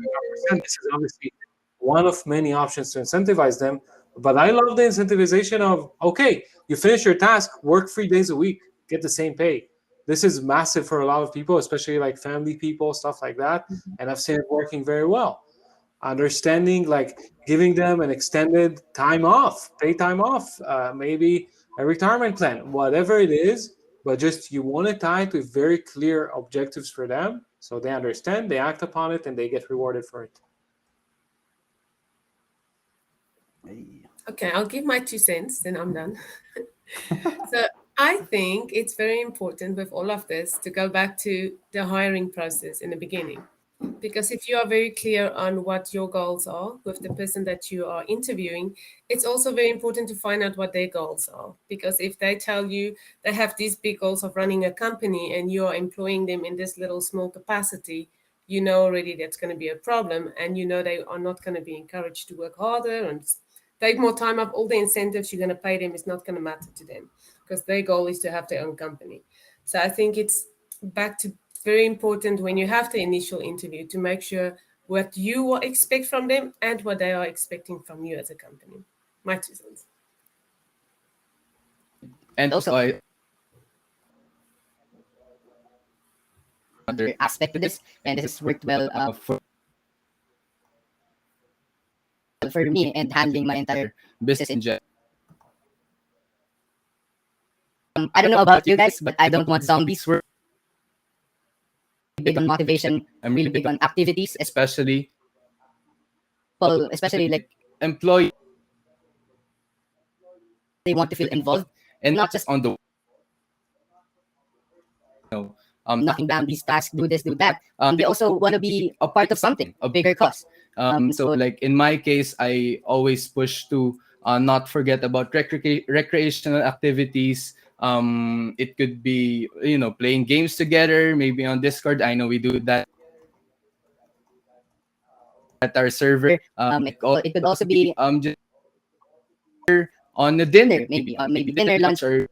5%. This is obviously one of many options to incentivize them. But I love the incentivization of, okay, you finish your task, work 3 days a week, get the same pay. This is massive for a lot of people, especially like family people, stuff like that. And I've seen it working very well. Understanding, like giving them an extended time off, pay time off, maybe a retirement plan, whatever it is, but just you want to tie it with very clear objectives for them so they understand, they act upon it, and they get rewarded for it. Hey. Okay, I'll give my 2 cents, then I'm done. So I think it's very important with all of this to go back to the hiring process in the beginning. Because if you are very clear on what your goals are with the person that you are interviewing, it's also very important to find out what their goals are. Because if they tell you they have these big goals of running a company and you are employing them in this little small capacity, you know already that's going to be a problem, and you know they are not going to be encouraged to work harder and take more time up. All the incentives you're going to pay them is not going to matter to them, because their goal is to have their own company. So I think it's back to very important when you have the initial interview to make sure what you expect from them and what they are expecting from you as a company. My 2 cents. And also, other aspect to this, and this has worked well for me and handling my entire business in general. I don't know about you guys, but I don't want zombies. We're big on motivation. I'm really big on activities, especially especially like employee they want to feel involved and not just on the knocking down these tasks, do this, do that. They also want to be a part of something, a bigger cause. So like in my case, I always push to not forget about recreational activities. It could be, playing games together, maybe on Discord. I know we do that at our server. It could also be just on the dinner, maybe dinner, lunch, or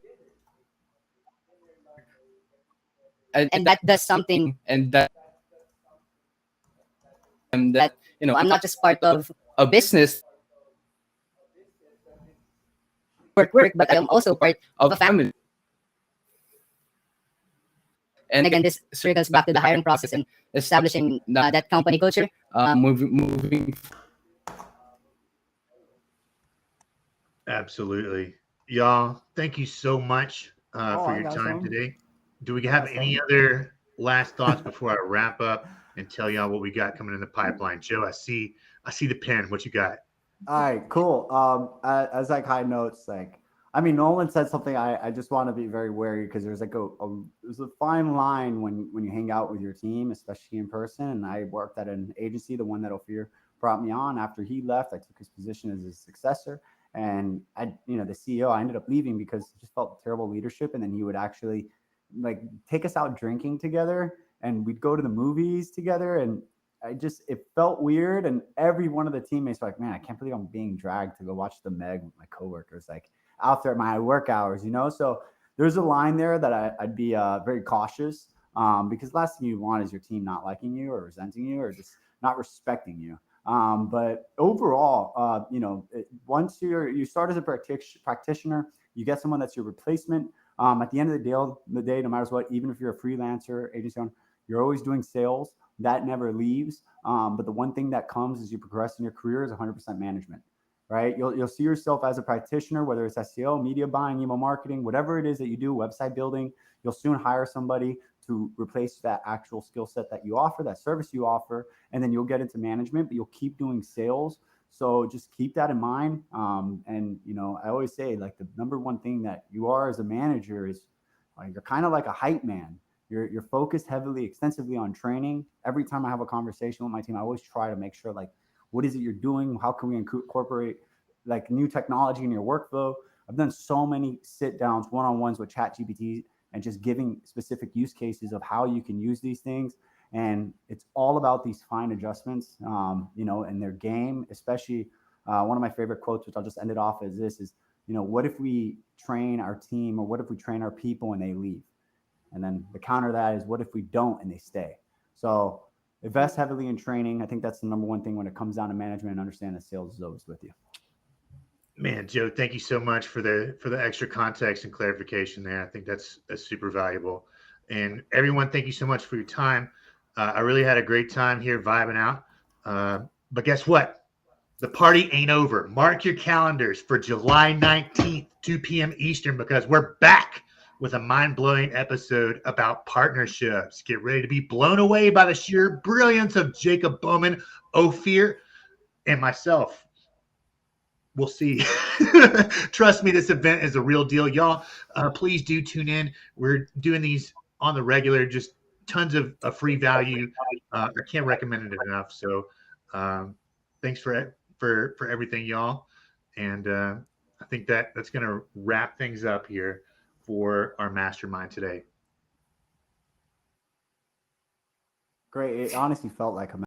and that does something, and that I'm not just part of a business work, but I'm also part of a family. And again, this circles back to the hiring process and establishing that company culture. Moving. Absolutely. Y'all, thank you so much for your time today. Do we have any other last thoughts before I wrap up and tell y'all what we got coming in the pipeline? Joe, I see the pen. What you got? All right, cool. As like high notes, like, I mean, Nolan said something I just want to be very wary, because there's like there's a fine line when you hang out with your team, especially in person. And I worked at an agency, the one that Ophir brought me on. After he left, I took his position as his successor. And the CEO, I ended up leaving because it just felt terrible leadership. And then he would actually like take us out drinking together, and we'd go to the movies together. And it felt weird. And every one of the teammates were like, man, I can't believe I'm being dragged to go watch the Meg with my coworkers, like out there at my work hours, So there's a line there that I'd be very cautious, because last thing you want is your team not liking you or resenting you or just not respecting you. But overall, once you start as a practitioner, you get someone that's your replacement. At the end of the day, no matter what, even if you're a freelancer, agency owner, you're always doing sales. That never leaves. But the one thing that comes as you progress in your career is 100% management, right? You'll see yourself as a practitioner, whether it's SEO, media buying, email marketing, whatever it is that you do, website building. You'll soon hire somebody to replace that actual skill set that you offer, that service you offer, and then you'll get into management, but you'll keep doing sales. So just keep that in mind. And I always say, like, the number one thing that you are as a manager is you're kind of like a hype man. You're focused heavily, extensively on training. Every time I have a conversation with my team, I always try to make sure, like, what is it you're doing? How can we incorporate like new technology in your workflow? I've done so many sit downs, one-on-ones with ChatGPT, and just giving specific use cases of how you can use these things. And it's all about these fine adjustments, in their game. Especially one of my favorite quotes, which I'll just end it off as this, is, what if we train our team, or what if we train our people and they leave? And then the counter to that is, what if we don't and they stay? So invest heavily in training. I think that's the number one thing when it comes down to management, and understand that sales is always with you. Man, Joe, thank you so much for the extra context and clarification there. I think that's super valuable. And everyone, thank you so much for your time. I really had a great time here vibing out. But guess what? The party ain't over. Mark your calendars for July 19th, 2 p.m. Eastern, because we're back with a mind-blowing episode about partnerships. Get ready to be blown away by the sheer brilliance of Jacob Bowman, Ophir, and myself. We'll see. Trust me, this event is a real deal. Y'all, please do tune in. We're doing these on the regular, just tons of free value. I can't recommend it enough. So thanks for everything, y'all. And I think that's going to wrap things up here for our mastermind today. Great. It honestly felt like a